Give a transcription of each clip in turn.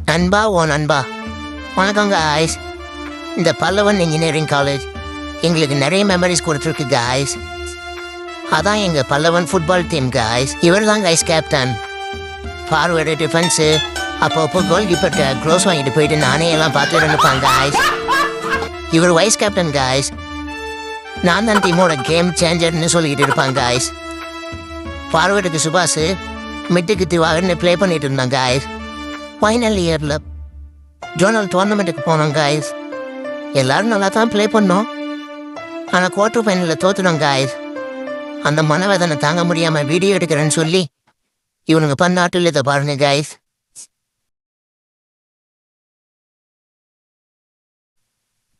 நண்பா ஓ நண்பா வணக்கம் guys. இந்த பல்லவன் இன்ஜினியரிங் காலேஜ் எங்களுக்கு நிறைய மெமரிஸ் கொடுத்துருக்கு guys. அதான் எங்கள் பல்லவன் ஃபுட்பால் டீம் guys. இவர் தான் guys கேப்டன். ஃபார்வேர்டு டிஃபென்ஸு அப்பப்போ கோல் கீப்பர்கிட்ட க்ளோஸ் வாங்கிட்டு போயிட்டு நானே எல்லாம் பார்த்து இருந்துப்பாங்க guys. இவர் வைஸ் கேப்டன் guys. நான் தான் டீமோட கேம் சேஞ்சர்னு சொல்லிக்கிட்டு இருப்பாங்க guys. ஃபார்வேர்டுக்கு சுபாஷ், மிட்டுக்கு திவாகர்னு ப்ளே பண்ணிட்டு இருந்தாங்க guys. ஃபைனல் இயரில் ஜோனல் டோர்னமெண்ட்டுக்கு போனோம் guys. எல்லோரும் நல்லா தான் ப்ளே பண்ணோம். ஆனால் குவார்ட்டர் ஃபைனலில் தோற்றுனோம் guys. அந்த மனவேதனை தாங்க முடியாமல் வீடியோ எடுக்கிறேன்னு சொல்லி இவனுங்க பண்ணாட்டில் இதை பாருங்க guys.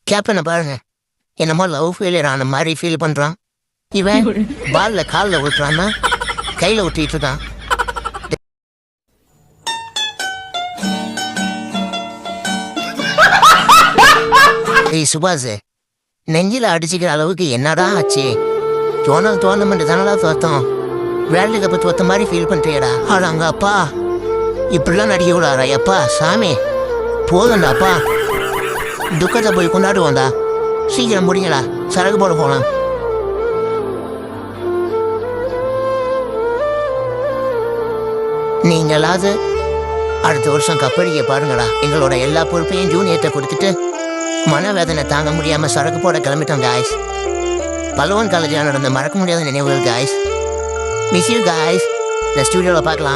கேப்டனை பாருங்க, என்னமோ லவ் ஃபெயிலியர் ஆன மாதிரி ஃபீல் பண்ணுறான். இவன் பாலில் காலில் விட்டுறான்னா கையில் விட்டிட்டு இருக்கான். ஏய் சுபாஷ், நெஞ்சில் அடிச்சுக்கிற அளவுக்கு என்னடா ஆச்சு? ஜோனல் டோர்னமெண்ட் தானடா தோத்தோம், வேர்ல்டு கப்பு தோத்த மாதிரி ஃபீல் பண்ணுறியடா. அங்க அப்பா இப்படிலாம் நடிக்க கூடாதா? எப்பா சாமி போதும்டாப்பா, துக்கத்தை போய் கொண்டாடுவோம்டா. சீக்கிரம் முடிங்கடா, சரக்கு போட போகலாம். நீங்களாவது அடுத்த வருஷம் கப்படிக்க பாருங்கடா. எங்களோட எல்லா பொறுப்பையும் ஜூனியர்கிட்ட கொடுத்துட்டு மனவேதனை தாங்க முடியாமல் சரக்கு போட கிளம்பிட்டோம் guys. பல்லவன் காலேஜில் நடந்த மறக்க முடியாத நினைவுகள் guys. Miss you guys. இந்த ஸ்டூடியோவில் பார்க்கலாம்.